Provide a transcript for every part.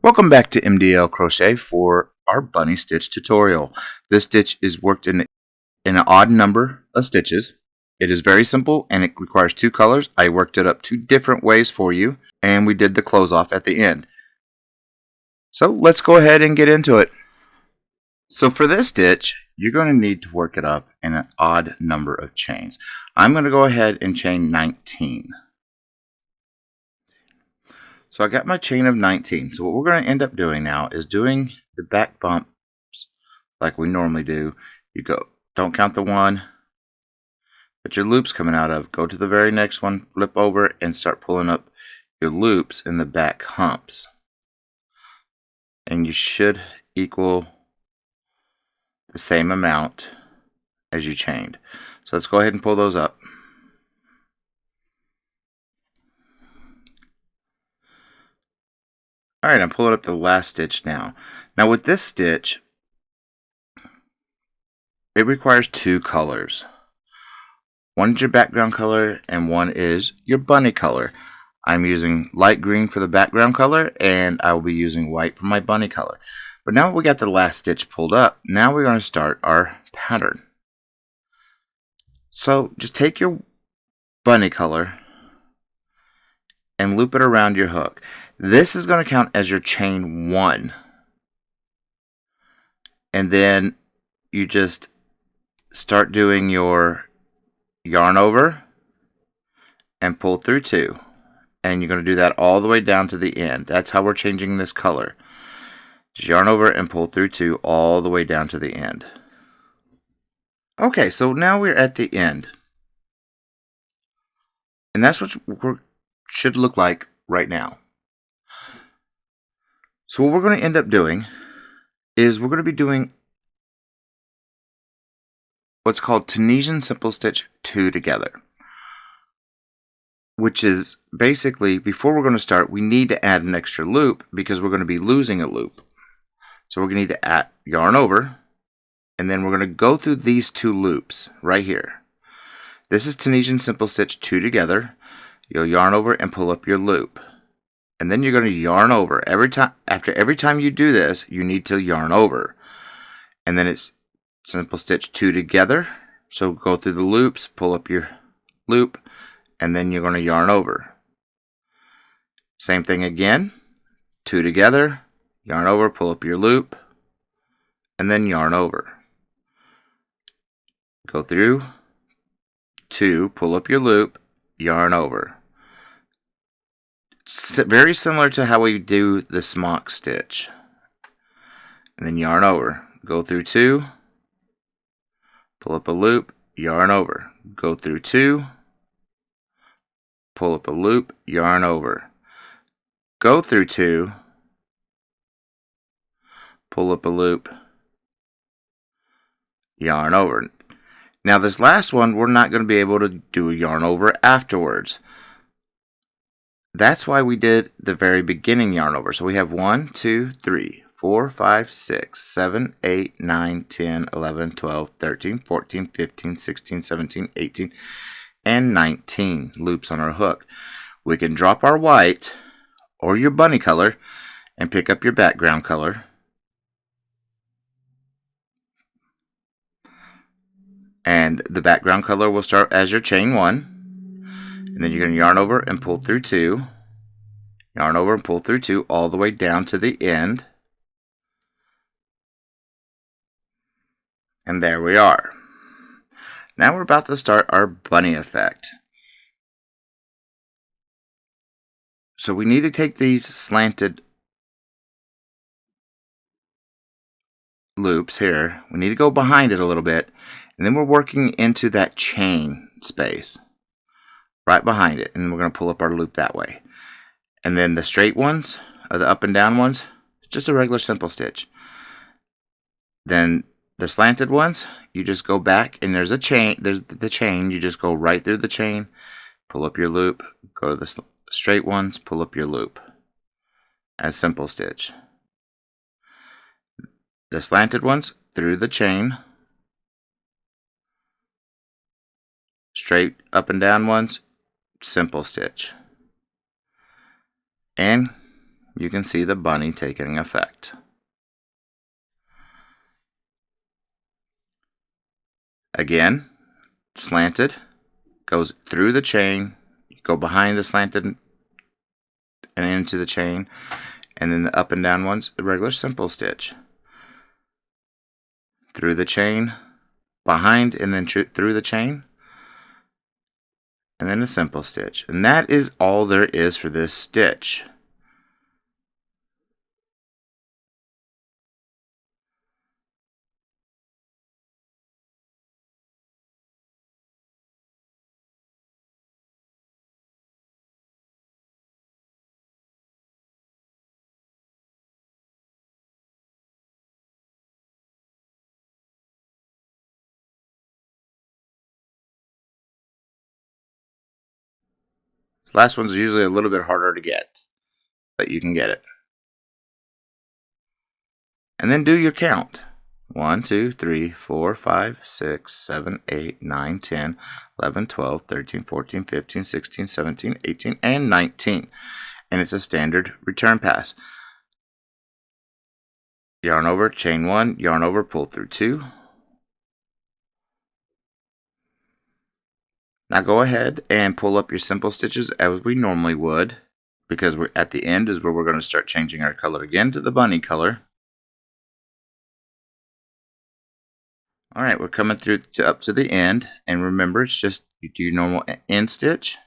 Welcome back to MDL Crochet for our bunny stitch tutorial. This stitch is worked in an odd number of stitches. It is very simple and it requires two colors. I worked it up two different ways for you and we did the close off at the end. So let's go ahead and get into it. So for this stitch, you're going to need to work it up in an odd number of chains. I'm going to go ahead and chain 19. So I got my chain of 19. So what we're going to end up doing now is doing the back bumps like we normally do. You go, don't count the one that your loop's coming out of. Go to the very next one, flip over, and start pulling up your loops in the back humps. And you should equal the same amount as you chained. So let's go ahead and pull those up. Alright, I'm pulling up the last stitch now. Now with this stitch, it requires two colors. One is your background color and one is your bunny color. I'm using light green for the background color and I will be using white for my bunny color. But now we got the last stitch pulled up, now we're going to start our pattern. So just take your bunny color and loop it around your hook. This is going to count as your chain 1. And then you just start doing your yarn over and pull through 2. And you're going to do that all the way down to the end. That's how we're changing this color. Just yarn over and pull through 2 all the way down to the end. Okay, so now we're at the end. And that's what we should look like right now. So what we're going to end up doing is we're going to be doing what's called Tunisian simple stitch 2 together, which is basically, before we're going to start, we need to add an extra loop because we're going to be losing a loop. So we're going to need to add yarn over, and then we're going to go through these 2 loops right here. This is Tunisian simple stitch 2 together. You'll yarn over and pull up your loop. And then you're going to yarn over. Every time you do this, you need to yarn over. And then it's simple stitch 2 together. So go through the loops, pull up your loop, and then you're going to yarn over. Same thing again. 2 together, yarn over, pull up your loop, and then yarn over. Go through 2, pull up your loop, yarn over. Very similar to how we do the smock stitch. And then yarn over. Go through 2, pull up a loop, yarn over. Go through 2, pull up a loop, yarn over. Go through 2, pull up a loop, yarn over. Now this last one, we're not going to be able to do a yarn over afterwards. That's why we did the very beginning yarn over. So we have 1, 2, 3, 4, 5, 6, 7, 8, 9, 10, 11, 12, 13, 14, 15, 16, 17, 18, and 19 loops on our hook. We can drop our white or your bunny color and pick up your background color. And the background color will start as your chain 1. And then you're going to yarn over and pull through 2. Yarn over and pull through 2 all the way down to the end. And there we are. Now we're about to start our bunny effect. So we need to take these slanted loops here. We need to go behind it a little bit. And then we're working into that chain space right behind it. And we're going to pull up our loop that way. And then the straight ones, or the up and down ones, just a regular simple stitch. Then the slanted ones, you just go back and there's a chain, there's the chain, you just go right through the chain, pull up your loop, go to the straight ones, pull up your loop as simple stitch. The slanted ones through the chain, straight up and down ones, simple stitch. And you can see the bunny taking effect. Again, slanted, goes through the chain, go behind the slanted and into the chain, and then the up and down ones, the regular simple stitch. Through the chain, behind, and then through the chain, and then a simple stitch. And that is all there is for this stitch. This last one's usually a little bit harder to get, but you can get it. And then do your count. 1, 2, 3, 4, 5, 6, 7, 8, 9, 10, 11, 12, 13, 14, 15, 16, 17, 18, and 19. And it's a standard return pass. Yarn over, chain 1, yarn over, pull through 2. Now go ahead and pull up your simple stitches as we normally would, because we're at the end is where we're going to start changing our color again to the bunny color. Alright, we're coming through up to the end, and remember, it's just you do your normal end stitch,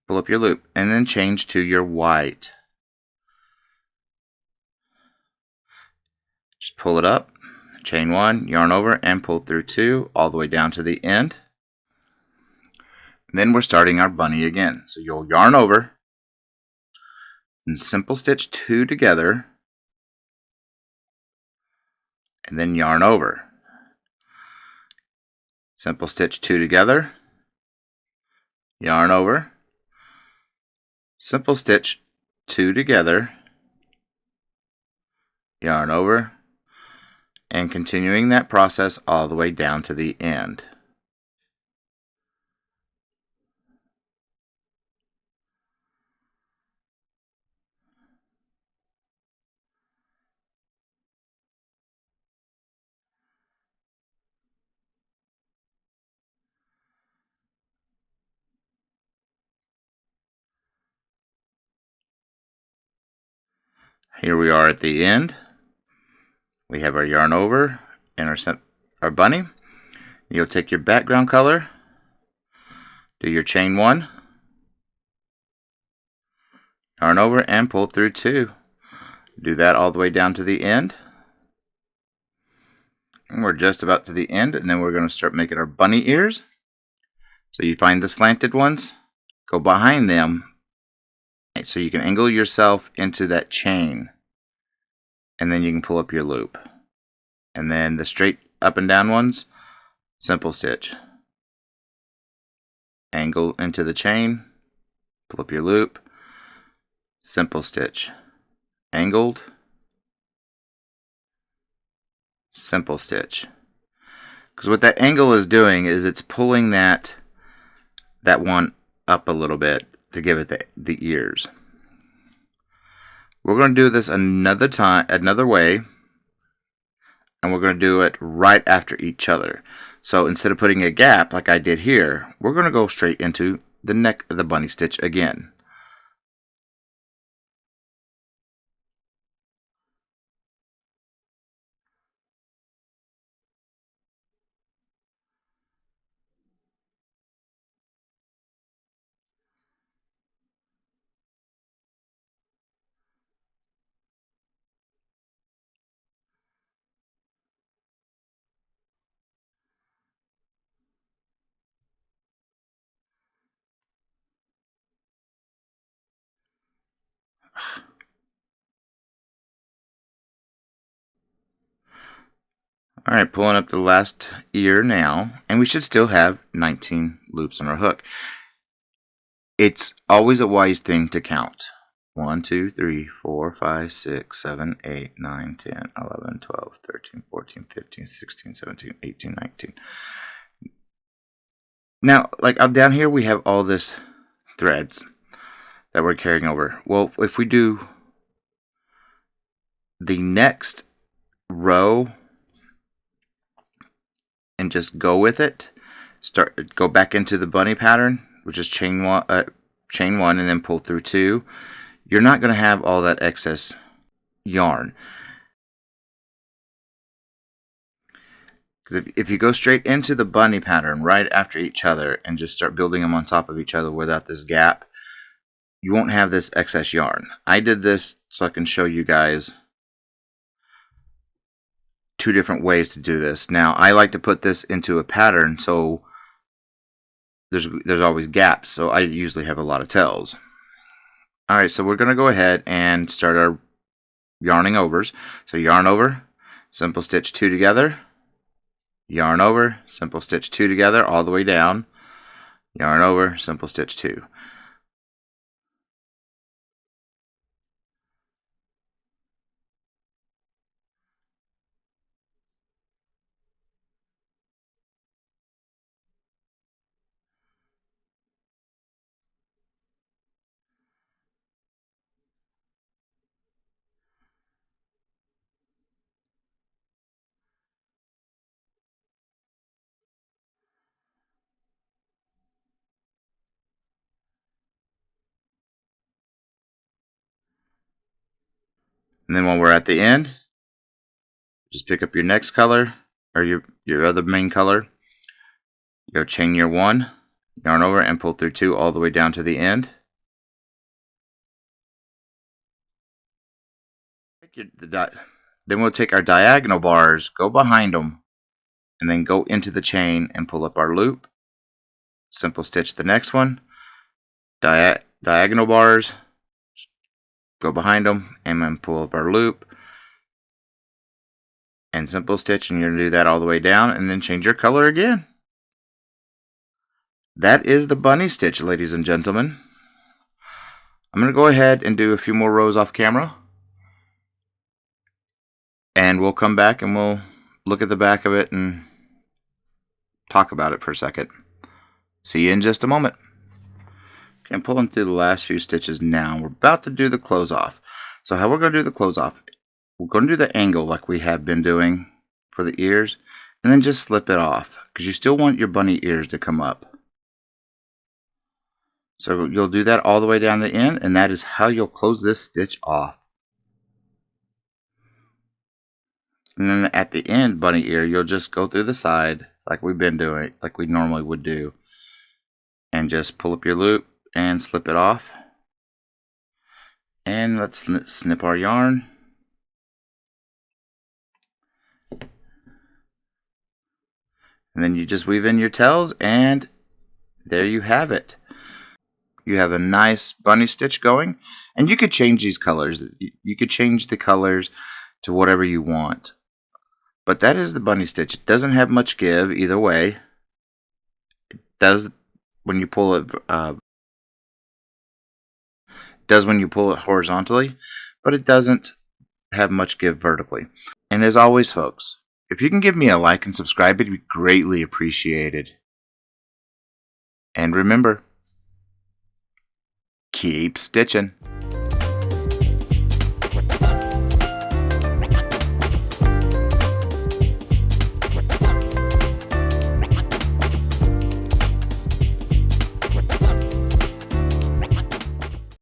pull up your loop, and then change to your white. Just pull it up, chain 1, yarn over, and pull through 2 all the way down to the end. And then we're starting our bunny again. So you'll yarn over and simple stitch 2 together, and then yarn over. Simple stitch 2 together, yarn over, simple stitch 2 together, yarn over, and continuing that process all the way down to the end. Here we are at the end. We have our yarn over and our bunny. You'll take your background color, do your chain 1, yarn over, and pull through 2. Do that all the way down to the end. And we're just about to the end, and then we're going to start making our bunny ears. So you find the slanted ones, go behind them, so you can angle yourself into that chain, and then you can pull up your loop. And then the straight up and down ones, simple stitch, angle into the chain, pull up your loop, simple stitch, angled, simple stitch. Because what that angle is doing is it's pulling that one up a little bit to give it the ears. We're going to do this another way, and we're going to do it right after each other. So instead of putting a gap like I did here, we're going to go straight into the neck of the bunny stitch again. Alright, pulling up the last ear now, and we should still have 19 loops on our hook. It's always a wise thing to count. 1, 2, 3, 4, 5, 6, 7, 8, 9, 10, 11, 12, 13, 14, 15, 16, 17, 18, 19. Now, like down here we have all this threads. that we're carrying over. Well, if we do the next row and just go with it, go back into the bunny pattern, which is chain one, and then pull through 2, you're not going to have all that excess yarn. If you go straight into the bunny pattern right after each other and just start building them on top of each other without this gap, you won't have this excess yarn. I did this so I can show you guys 2 different ways to do this. Now, I like to put this into a pattern so there's always gaps, so I usually have a lot of tails. Alright, so we're going to go ahead and start our yarning overs. So yarn over, simple stitch 2 together, yarn over, simple stitch 2 together all the way down, yarn over, simple stitch 2. And then when we're at the end, just pick up your next color, or your other main color, go chain your 1, yarn over, and pull through 2 all the way down to the end. Then we'll take our diagonal bars, go behind them, and then go into the chain and pull up our loop. Simple stitch the next one, diagonal bars, go behind them, and then pull up our loop, and simple stitch, and you're going to do that all the way down, and then change your color again. That is the bunny stitch, ladies and gentlemen. I'm going to go ahead and do a few more rows off camera, and we'll come back and we'll look at the back of it and talk about it for a second. See you in just a moment. Okay, I'm pulling through the last few stitches now. We're about to do the close off. So how we're going to do the close off, we're going to do the angle like we have been doing for the ears, and then just slip it off because you still want your bunny ears to come up. So you'll do that all the way down the end, and that is how you'll close this stitch off. And then at the end, bunny ear, you'll just go through the side like we've been doing, like we normally would do, and just pull up your loop and slip it off. And let's snip our yarn. And then you just weave in your tails, and there you have it. You have a nice bunny stitch going, and you could change these colors. You could change the colors to whatever you want. But that is the bunny stitch. It doesn't have much give either way. It does when you pull it. Does when you pull it horizontally, but it doesn't have much give vertically. And as always, folks, if you can give me a like and subscribe, it'd be greatly appreciated. And remember, keep stitching.